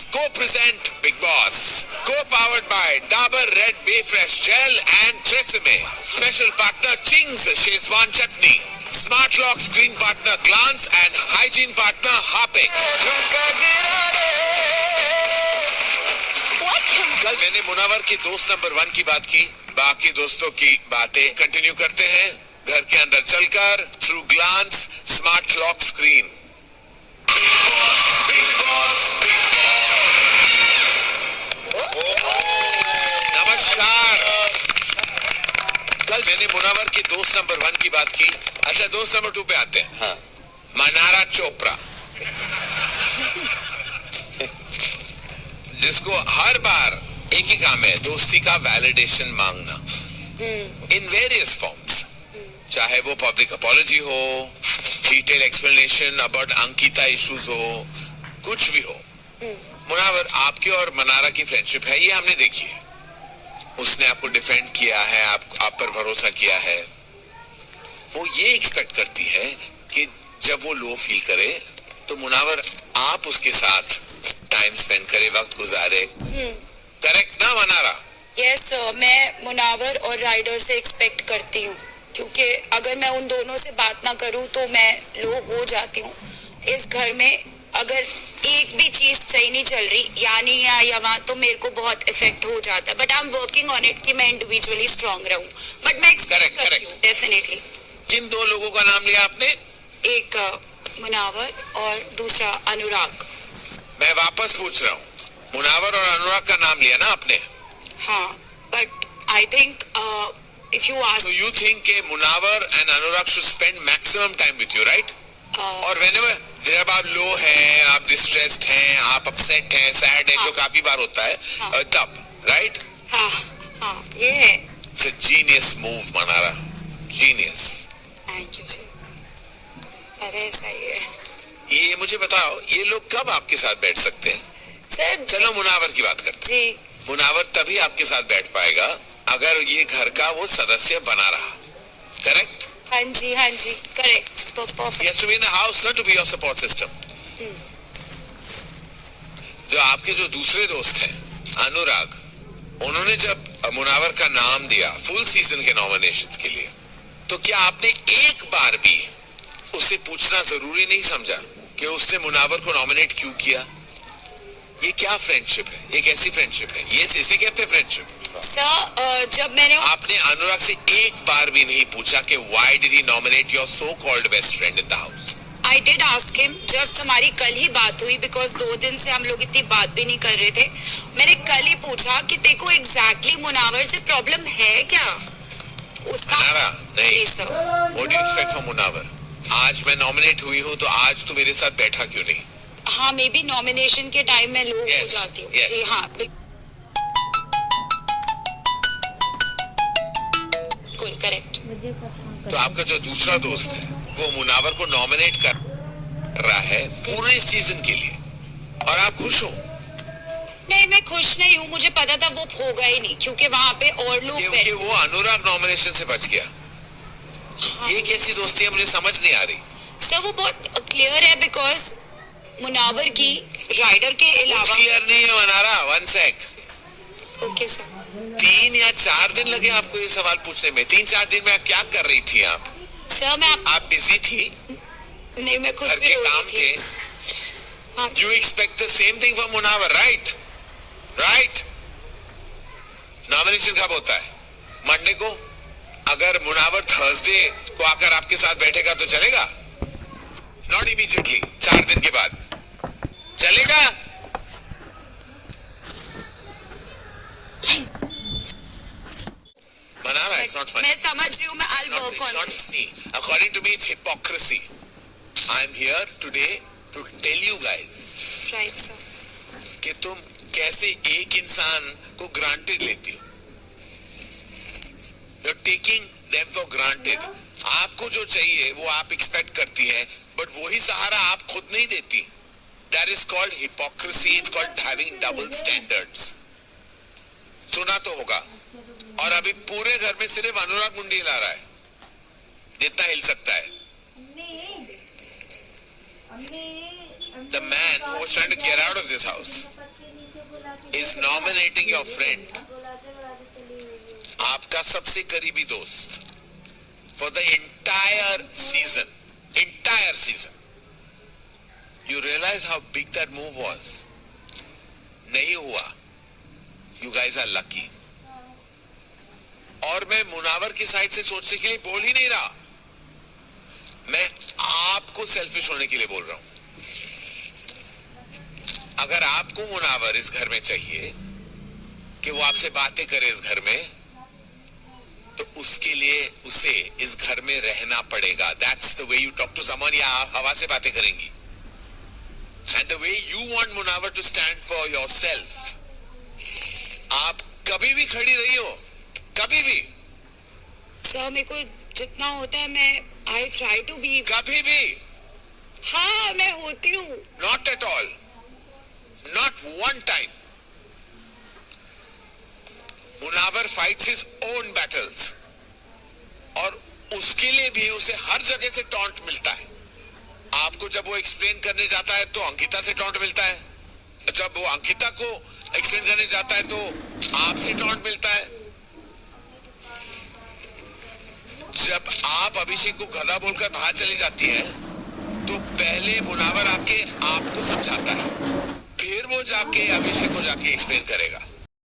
co-present Big Boss, co-powered by Dabur Red Bay Fresh Gel and Tresemme. Special partner Ching's Szechuan Chutney. Smart Lock Screen partner Glance and Hygiene partner Harpic. कल मैंने मुनावर के दोस्त number 1 की बात की, बाकी दोस्तों की बातें कंटिन्यू करते हैं घर के अंदर चलकर through Glance smart lock screen. नमस्कार। कल मैंने मुनावर के दोस्त नंबर 1 की बात की। अच्छा, दोस्त नंबर 2 पे आते हैं। हाँ। मनारा चोपड़ा, जिसको हर बार एक ही काम है, दोस्ती का वैलिडेशन मांगना इन वेरियस फॉर्म्स, चाहे वो पब्लिक अपॉलजी हो, detail explanation about Ankita issues हो, कुछ भी हो। मुनावर, आपके और मनारा की फ्रेंडशिप है, ये हमने देखी है। उसने आपको डिफेंड किया है, आप पर भरोसा किया है। वो ये एक्सपेक्ट करती है कि जब वो लो फील करे तो मुनावर आप उसके साथ टाइम स्पेंड करे, वक्त गुजारे। करेक्ट ना मनारा? यस सर, मैं मुनावर और राइडर से एक्सपेक्ट करती हूँ, क्योंकि अगर मैं उन दोनों से बात ना करूँ तो मैं लो हो जाती हूँ। इस घर में अगर एक भी चीज सही नहीं चल रही, यानी या वहाँ, तो मेरे को बहुत इफेक्ट हो जाता है। But I am working on it कि मैं इंडिविजुअली स्ट्रांग रहूँ। बट मैं एक्सपेक्ट करती हूँ डेफिनेटली। किन 2 लोगों का नाम लिया आपने? एक मुनावर और दूसरा अनुराग। मैं वापस पूछ रहा हूँ, मुनावर और अनुराग का नाम लिया ना आपने? हाँ, but I think if you ask, so you think कि Munawar and Anurag should spend maximum time with you, right? और whenever जब आप लो हैं, आप डिस्ट्रेस्ड हैं, आप अपसेट हैं, सैड हैं, जो काफी बार होता है, तब, राइट? हाँ, ये है। It's a genius move, Mannara, genius. Thank you sir. अरे सही है। ये मुझे बताओ, ये लोग कब आपके साथ बैठ सकते हैं? सर चलो मुनावर की बात करते हैं। जी। मुनावर तभी आपके साथ बैठ पाएगा अगर ये घर का वो सदस्य बना रहा, करेक्ट? हाँ जी, correct, perfect. He has to be in the house, not to be your support system. जो आपके जो दूसरे दोस्त हैं, अनुराग, उन्होंने जब मुनावर का नाम दिया फुल सीजन के नॉमिनेशंस के लिए, तो क्या आपने एक बार भी उससे पूछना जरूरी नहीं समझा कि उसने मुनावर को नॉमिनेट क्यों किया? ये क्या फ्रेंडशिप है? ये कैसी फ्रेंडशिप है? ये इसे कहते हैं फ्रेंडशिप। सर जब मैंने आपने अनुराग से एक बार भी नहीं पूछा कि why did he nominate your so-called best friend in the house? I did ask him, just हमारी कल ही बात हुई, बिकॉज 2 दिन से हम लोग इतनी बात भी नहीं कर रहे थे। मैंने कल ही पूछा कि देखो एग्जैक्टली मुनावर से प्रॉब्लम है क्या उसका? नहीं sir. What do you expect from Munawar? आज मैं नॉमिनेट हुई हूँ तो आज तू मेरे साथ बैठा क्यों नहीं? हाँ, मे बी नॉमिनेशन के टाइम में लो हो जाती हूँ। जी हाँ, बिल्कुल करेक्ट। तो आपका जो दूसरा दोस्त है वो मुनावर को नॉमिनेट कर रहा है पूरे सीजन के लिए, और आप खुश हो? नहीं, मैं खुश नहीं हूँ। मुझे पता था वो होगा ही नहीं, क्योंकि वहाँ पे और लोग क्योंकि वो अनुराग नॉमिनेशन से बच गया। हाँ। ये कैसी दोस्ती है, मुझे समझ नहीं आ रही। सर वो बहुत क्लियर है, बिकॉज मुनावर की राइडर के अलावा क्लियर नहीं है मनारा। 1 सेक। Okay sir. 3 या 4 दिन लगे आपको ये सवाल पूछने में? 3-4 दिन में आप क्या कर रही थी आप? सर आप बिजी थी? नहीं, मैं खुद घर भी के रो काम रही थी। थे। You expect the same thing from Munawar, right? Nomination कब होता है? मंडे को? अगर मुनावर थर्सडे को आकर आपके साथ बैठेगा तो चलेगा? नॉट इमीडिएटली, 4 दिन के बाद चलेगा? Mannara, it's not funny. मैं समझ रही हूँ, मैं I'll work on Not this. funny. According to me, it's hypocrisy. I'm here today to tell you guys Right sir. कि तुम कैसे एक इंसान को ग्रांटेड लेती हो। You're taking them for granted. आपको जो चाहिए वो आप एक्सपेक्ट करती हैं, बट वही सहारा आप खुद नहीं देती। That is called hypocrisy. It's called having double standards. सुना तो होगा। और अभी पूरे घर में सिर्फ अनुराग मुंडी ला रहा है, जितना हिल सकता है। The man who was trying to get out of this house सबसे करीबी दोस्त for the entire season. You realize how big that move was? नहीं हुआ. You guys are lucky. और मैं मुनावर की साइड से सोचने के लिए बोल ही नहीं रहा. मैं आपको सेल्फिश होने के लिए बोल रहा हूं. अगर आपको मुनावर इस घर में चाहिए कि वो आपसे बातें करे इस घर में, तो उसके लिए उसे इस घर में रहना पड़ेगा. That's the way you talk to someone. या आप हवा से बातें करेंगी. And the way you want Munawar to stand for yourself. आप कभी भी खड़ी रही हो, कभी भी. सर मेरे को जितना होता है मैं I try to be. कभी भी. हाँ मैं होती हूँ. Not at all. Not one time. Munawar fights his own battles. और उसके लिए भी उसे हर जगह से टॉन्ट मिलता है. आपको जब वो एक्सप्लेन करने जाता है तो अंकिता से टॉन्ट मिलता है. जब वो अंकिता को एक्सप्लेन करने जाता है तो आपसे टॉन्ट मिलता है. जब आप अभिषेक को गधा बोलकर बाहर चली जाती है तो पहले मुनावर आपको समझाता है, फिर वो जाके अभिषेक को जाके एक्सप्लेन करेगा.